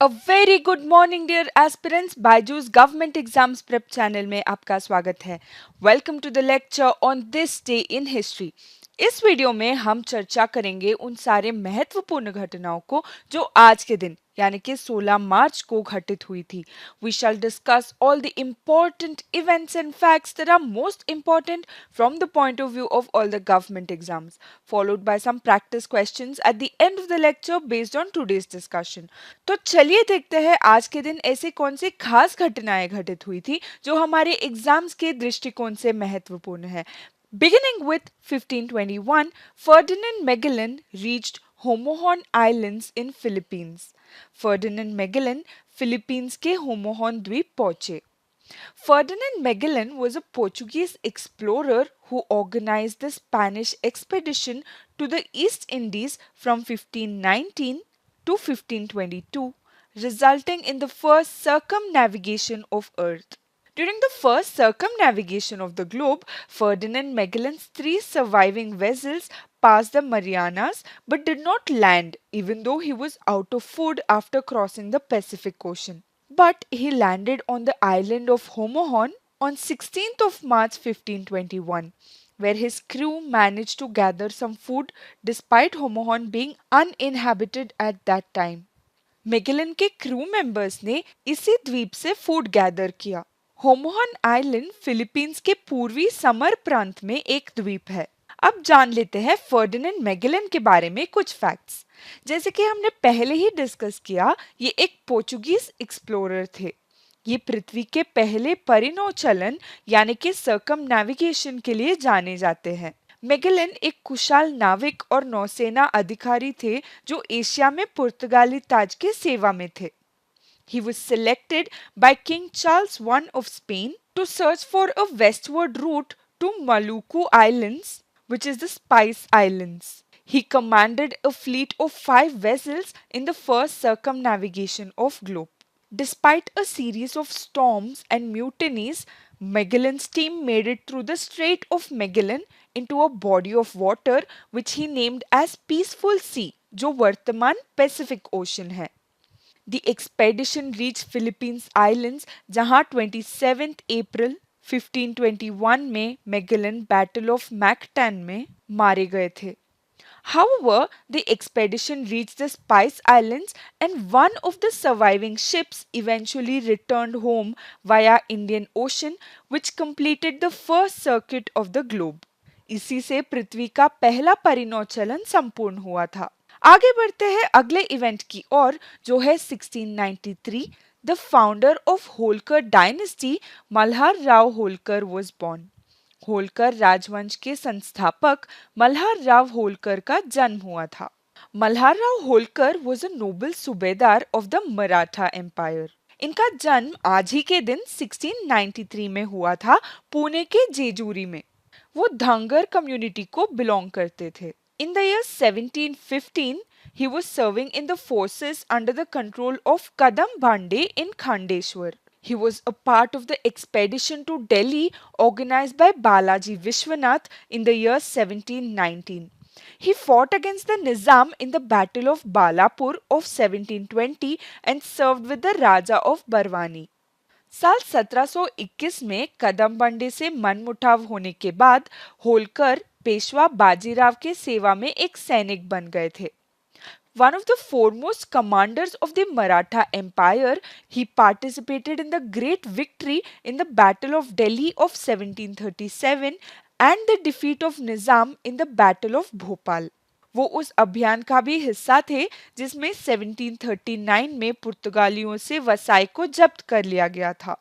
A very good morning dear aspirants. Byju's government exams prep channel में आपका स्वागत है. Welcome to the lecture on this day in history. इस video में हम चर्चा करेंगे उन सारे महत्वपूर्ण घटनाओं को जो आज के दिन यानी कि 16 मार्च को घटित हुई थी. We shall discuss all the important events and facts that are most important from the point of view of all the government exams, followed by some practice questions at the end of the lecture based on today's discussion. तो चलिए देखते हैं आज के दिन ऐसे कौन सी खास घटनाएं घटित हुई थी जो हमारे एग्जाम्स के दृष्टिकोण से महत्वपूर्ण है. Beginning with 1521, Ferdinand Magellan reached Homohon Islands in Philippines. Ferdinand Magellan Philippines के होमोहॉन द्वीप पहुंचे. Ferdinand Magellan was a Portuguese explorer who organized the Spanish expedition to the East Indies from 1519 to 1522, resulting in the first circumnavigation of Earth. During the first circumnavigation of the globe, Ferdinand Magellan's three surviving vessels passed the Marianas but did not land, even though he was out of food after crossing the Pacific Ocean. But he landed on the island of Homohon on 16th of March 1521, where his crew managed to gather some food despite Homohon being uninhabited at that time. मेगेलन के crew members ने इसी द्वीप से food gather किया. होमोहन island Philippines के पूर्वी summer प्रांत में एक द्वीप है. अब जान लेते हैं फर्डिनेंड मैगेलन के बारे में कुछ फैक्ट्स. जैसे कि हमने पहले ही डिस्कस किया, ये एक पोर्चुगीज एक्सप्लोरर थे. ये पृथ्वी के पहले परिनौचलन यानी कि सर्कम नेविगेशन के लिए जाने जाते हैं. मेगेलन एक कुशल नाविक और नौसेना अधिकारी थे जो एशिया में पुर्तगाली ताज के सेवा में थे. He was selected by King Charles I of Spain to search for a westward route to Maluku Islands, which is the Spice Islands. He commanded a fleet of 5 vessels in the first circumnavigation of globe. Despite a series of storms and mutinies, Magellan's team made it through the Strait of Magellan into a body of water which he named as Peaceful Sea, जो वर्तमान Pacific Ocean है. The expedition reached Philippines Islands जहां 27th April 1521 में Magellan Battle of Mactan में मारे गए थे. However, the expedition reached the Spice Islands and one of the surviving ships eventually returned home via Indian Ocean, which completed the first circuit of the globe. इसी से पृथ्वी का पहला परिनौचलन संपूर्ण हुआ था. आगे बढ़ते हैं अगले इवेंट की ओर जो है 1693. The founder of Holkar dynasty Malhar Rao Holkar was born. Holkar राजवंश के संस्थापक मल्हार राव होलकर का जन्म हुआ था. Malhar Rao Holkar was a Nobel सूबेदार ऑफ द मराठा एम्पायर. इनका जन्म आज ही के दिन 1693 में हुआ था पुणे के जेजूरी में. वो धंगर कम्युनिटी को बिलोंग करते थे. In the year 1715 he was serving in the forces under the control of Kadam Bhande in Khandeshwar. He was a part of the expedition to Delhi organized by Balaji Vishwanath in the year 1719. He fought against the Nizam in the Battle of Balapur of 1720 and served with the Raja of Barwani. साल 1721 में कदम बंडे से मनमुटाव होने के बाद होलकर पेशवा बाजीराव के सेवा में एक सैनिक बन गए थे. One of the foremost commanders of the Maratha Empire, he participated in the great victory in the Battle of Delhi of 1737 and the defeat of Nizam in the Battle of Bhopal. वो उस अभियान का भी हिस्सा थे जिसमें 1739 में पुर्तगालियों से वसाई को जब्त कर लिया गया था.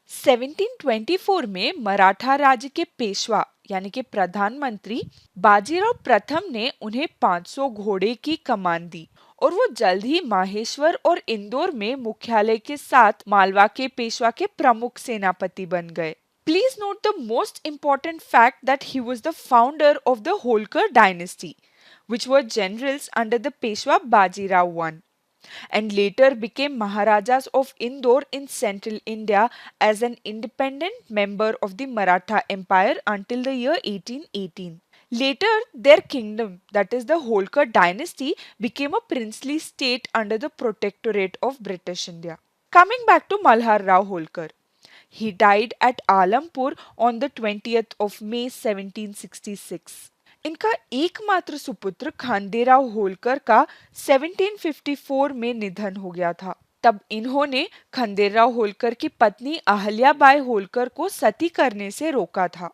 1724 में मराठा राज्य के पेशवा यानी कि प्रधानमंत्री बाजीराव प्रथम ने उन्हें 500 घोड़े की कमान दी और वो जल्द ही माहेश्वर और इंदौर में मुख्यालय के साथ मालवा के पेशवा के प्रमुख सेनापति बन गए. Please note the most important fact that he was the founder of the Holkar dynasty, which were generals under the Peshwa Bajirao I, and later became Maharajas of Indore in central India as an independent member of the Maratha Empire until the year 1818. Later, their kingdom, that is the Holkar dynasty, became a princely state under the protectorate of British India. Coming back to Malhar Rao Holkar, he died at Alampur on the 20th of May 1766. इनका एकमात्र सुपुत्र खांडेराव होलकर का 1754 में निधन हो गया था। तब इन्होंने खंडेराव होलकर की पत्नी अहल्याबाई होलकर को सती करने से रोका था।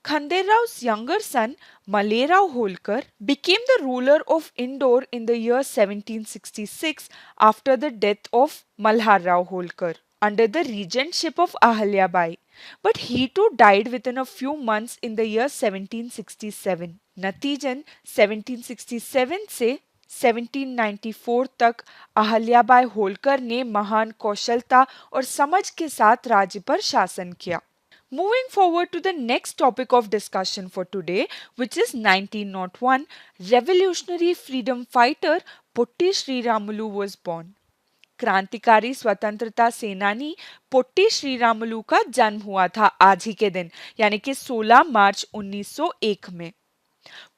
Khanderrao's younger son, Malerao Holkar, became the ruler of Indore in the year 1766 after the death of Malhar Rao Holkar under the regentship of Ahalyabai. But he too died within a few months in the year 1767. नतीजन 1767 से 1794 तक अहल्याबाई होलकर ने महान कौशलता और समझ के साथ राज्य पर शासन किया। Moving forward to the next topic of discussion for today, which is 1901, revolutionary freedom fighter Potti Sriramulu was born. क्रांतिकारी स्वतंत्रता सेनानी पोट्टी श्रीरामुलु का जन्म हुआ था आज ही के दिन यानी कि 16 मार्च 1901 में।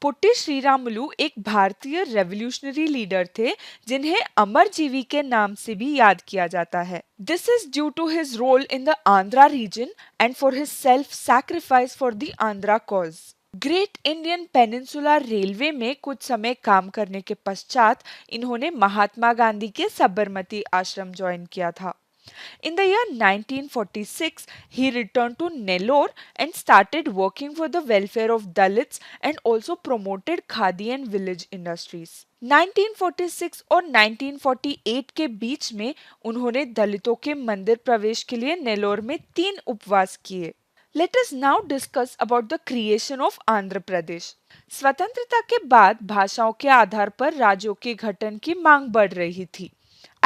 पोट्टी श्रीरामुलु एक भारतीय रेवोल्यूशनरी लीडर थे जिन्हें अमरजीवी के नाम से भी याद किया जाता है। This is due to his role in the Andhra region and for his self sacrifice for the Andhra cause. Great Indian peninsular railway में कुछ समय काम करने के पश्चात इन्होंने महात्मा गांधी के साबरमती आश्रम ज्वाइन किया था। In the year 1946, he returned to Nellore and started working for the welfare of Dalits and also promoted khadi and village industries. 1946 और 1948 के बीच में उन्होंने दलितों के मंदिर प्रवेश के लिए नेल्लोर में 3 उपवास किए। Let us now discuss about the creation of Andhra Pradesh. स्वतंत्रता के बाद भाषाओं के आधार पर राज्यों के गठन की मांग बढ़ रही थी।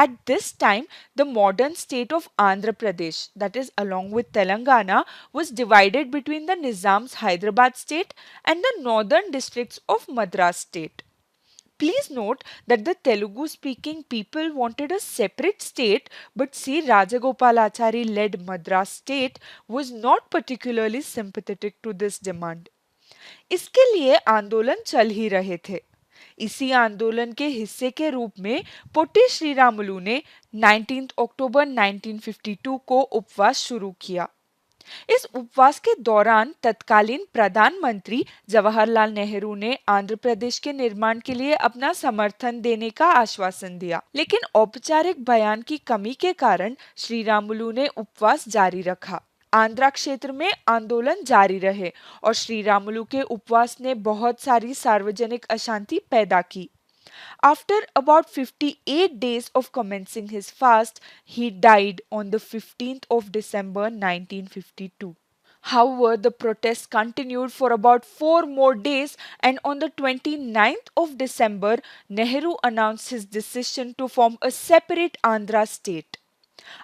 At this time, the modern state of Andhra Pradesh, that is along with Telangana, was divided between the Nizam's Hyderabad state and the northern districts of Madras state. Please note that the Telugu speaking people wanted a separate state, but C. Rajagopalachari led Madras state was not particularly sympathetic to this demand. इसके लिए आंदोलन चल ही रहे थे। इसी आंदोलन के हिस्से के रूप में पोट्टी श्रीरामुलु ने 19 अक्टूबर 1952 को उपवास शुरू किया। इस उपवास के दौरान तत्कालीन प्रधानमंत्री जवाहरलाल नेहरू ने आंध्र प्रदेश के निर्माण के लिए अपना समर्थन देने का आश्वासन दिया, लेकिन औपचारिक बयान की कमी के कारण श्रीरामुलु ने उपवास जारी रखा। आंध्रा क्षेत्र में आंदोलन जारी रहे और श्रीरामुलु के उपवास ने बहुत सारी सार्वजनिक अशांति पैदा की। After about 58 days of commencing his fast, he died on the 15th of December 1952. However, the protests continued for about 4 more days, and on the 29th of December, Nehru announced his decision to form a separate Andhra state.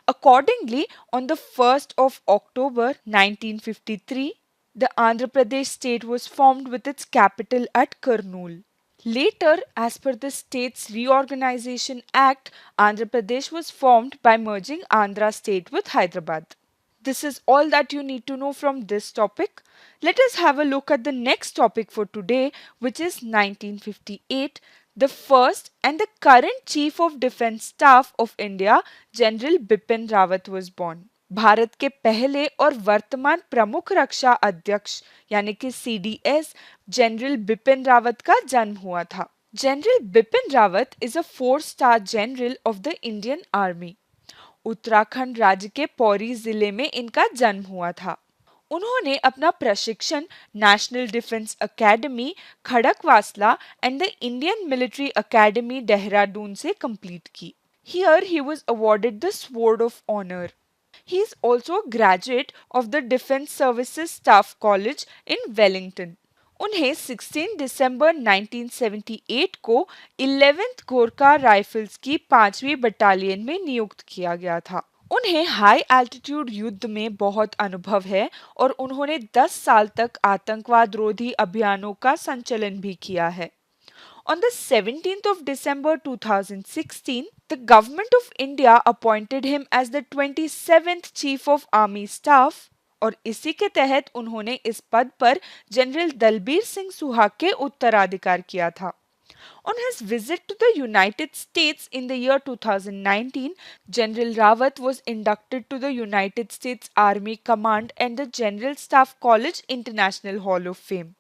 Accordingly, on the 1st of October 1953, the Andhra Pradesh state was formed with its capital at Kurnool. Later, as per the States Reorganization Act, Andhra Pradesh was formed by merging Andhra state with Hyderabad. This is all that you need to know from this topic. Let us have a look at the next topic for today, which is 1958. The first and the current Chief of Defence Staff of India, General Bipin Rawat was born. Bharat के पहले और वर्तमान प्रमुख रक्षा अध्यक्ष यानी कि CDS general Bipin Rawat का जन्म हुआ था। General Bipin Rawat is a 4-स्टार general of the Indian army. Uttarakhand राज्य के पौरी जिले में इनका जन्म हुआ था। उन्होंने अपना प्रशिक्षण National Defence Academy Khadakwasla and the Indian Military Academy Dehradun से कंप्लीट की। Here he was awarded the sword of honour. He is also a graduate of the Defence Services Staff College in Wellington. उन्हें 16 दिसंबर 1978 को 11th गोरखा राइफल्स की 5वीं battalion में नियुक्त किया गया था। उन्हें हाई एल्टीट्यूड युद्ध में बहुत अनुभव है और उन्होंने 10 साल तक आतंकवाद रोधी अभियानों का संचालन भी किया है। On the 17th of December 2016, the Government of India appointed him as the 27th Chief of Army Staff. और इसी के तहत उन्होंने इस पद पर जनरल दलबीर सिंह सुहाग के उत्तराधिकार किया था। On his visit to the United States in the year 2019, General Rawat was inducted to the United States Army Command and the General Staff College International Hall of Fame.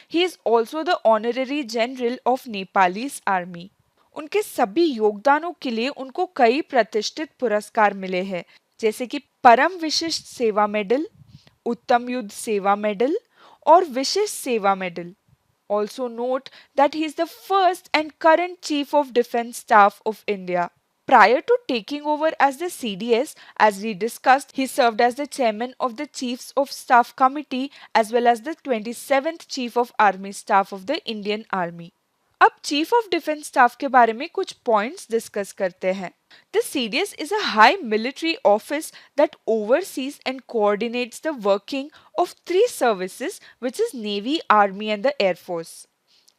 He is also the Honorary General of Nepalese Army. उनके सभी योगदानों के लिए उनको कई प्रतिष्ठित पुरस्कार मिले हैं, जैसे कि परम विशिष्ट सेवा मेडल, उत्तम युद्ध सेवा मेडल और विशिष्ट सेवा medal. Also note that he is the first and current Chief of Defence Staff of India. Prior to taking over as the CDS, as we discussed, he served as the chairman of the Chiefs of Staff Committee as well as the 27th Chief of Army Staff of the Indian Army. अब chief of defence staff के बारे में कुछ points discuss करते हैं. The CDS is a high military office that oversees and coordinates the working of three services, which is Navy, Army and the Air Force.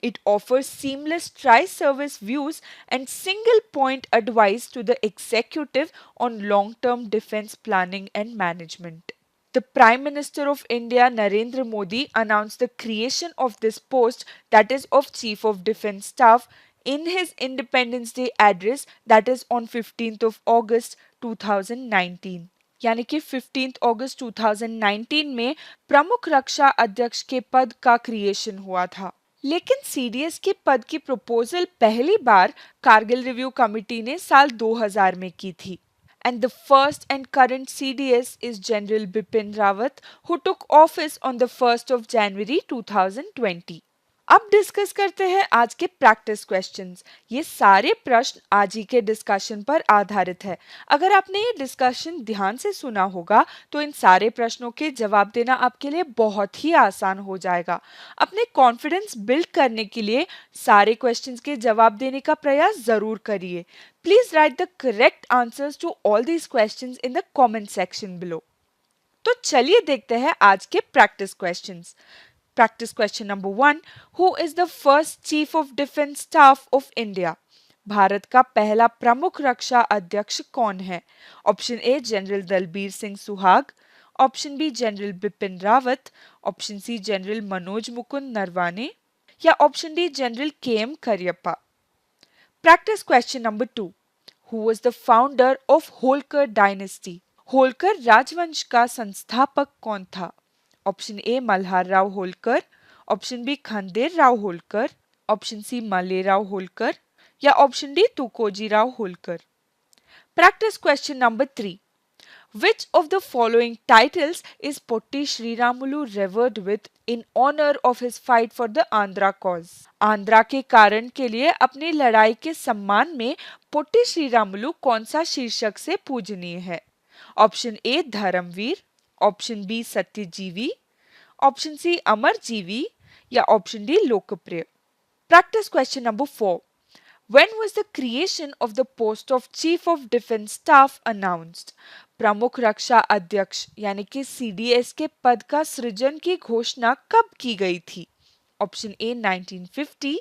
It offers seamless tri-service views and single-point advice to the executive on long-term defense planning and management. The Prime Minister of India, Narendra Modi, announced the creation of this post, that is of Chief of Defence Staff, in his Independence Day address, that is on 15th of August 2019. यानी कि 15th अगस्त 2019 में प्रमुख रक्षा अध्यक्ष के पद का creation हुआ था. लेकिन सीडीएस के पद की प्रपोजल पहली बार कारगिल रिव्यू कमेटी ने साल 2000 में की थी. And the first and current CDS is General Bipin Rawat, who took office on the 1st of January 2020. अब डिस्कस करते हैं आज के प्रैक्टिस क्वेश्चंस. ये सारे प्रश्न आज ही के डिस्कशन पर आधारित है. अगर आपने ये डिस्कशन ध्यान से सुना होगा तो इन सारे प्रश्नों के जवाब देना आपके लिए बहुत ही आसान हो जाएगा. अपने कॉन्फिडेंस बिल्ड करने के लिए सारे क्वेश्चंस के जवाब देने का प्रयास जरूर करिए. Please write the correct answers to all these questions in the comment section below. तो चलिए देखते हैं आज के practice questions. Practice question number 1. Who is the first Chief of Defence Staff of India? भारत का पहला प्रमुख रक्षा अध्यक्ष कौन है? Option A general Dalbir Singh Suhag, option B general Bipin Rawat, option C general Manoj Mukund Naravane या option D general K M Cariappa. Practice question number 2. Who was the founder of Holkar dynasty? Holkar राजवंश का संस्थापक कौन था? Option A Malhar Rao Holkar, option B Khanderao Holkar, option C Mallerao Holkar या option D Tukoji Rao Holkar. Practice question number 3. Which of the following titles is Potti Sriramulu revered with in honor of his fight for the Andhra cause? Andhra के कारण के लिए अपनी लड़ाई के सम्मान में पोट्टी श्रीरामुलु कौन सा शीर्षक से पूजनीय है? ऑप्शन ए धर्मवीर, ऑप्शन बी सत्यजीवी, ऑप्शन सी अमरजीवी या ऑप्शन डी लोकप्रिय. Practice question number 4. When was the creation of the post of Chief of Defence Staff announced? प्रमुख रक्षा अध्यक्ष यानी कि सीडीएस के पद का सृजन की घोषणा कब की गई थी? Option A 1950,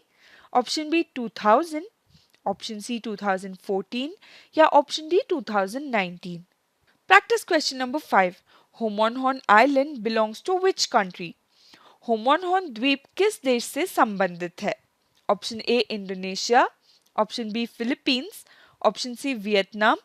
option B 2000, option C 2014 या option D 2019. Practice question number 5. Homonhon island belongs to which country? Homonhon द्वीप किस देश से संबंधित है? Option A Indonesia, option B Philippines, option C Vietnam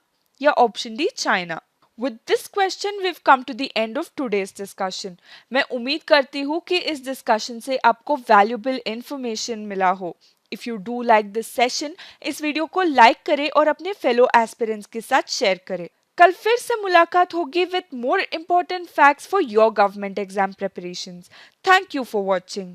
या option D China. With this question we've come to the end of today's discussion. मैं उम्मीद करती हूँ कि इस डिस्कशन से आपको वैल्यूएबल इंफॉर्मेशन मिला हो. If you do like this session, इस वीडियो को लाइक करें और अपने फेलो एस्पिरेंट्स के साथ शेयर करें. कल फिर से मुलाकात होगी with more important facts for your government exam preparations. Thank you for watching.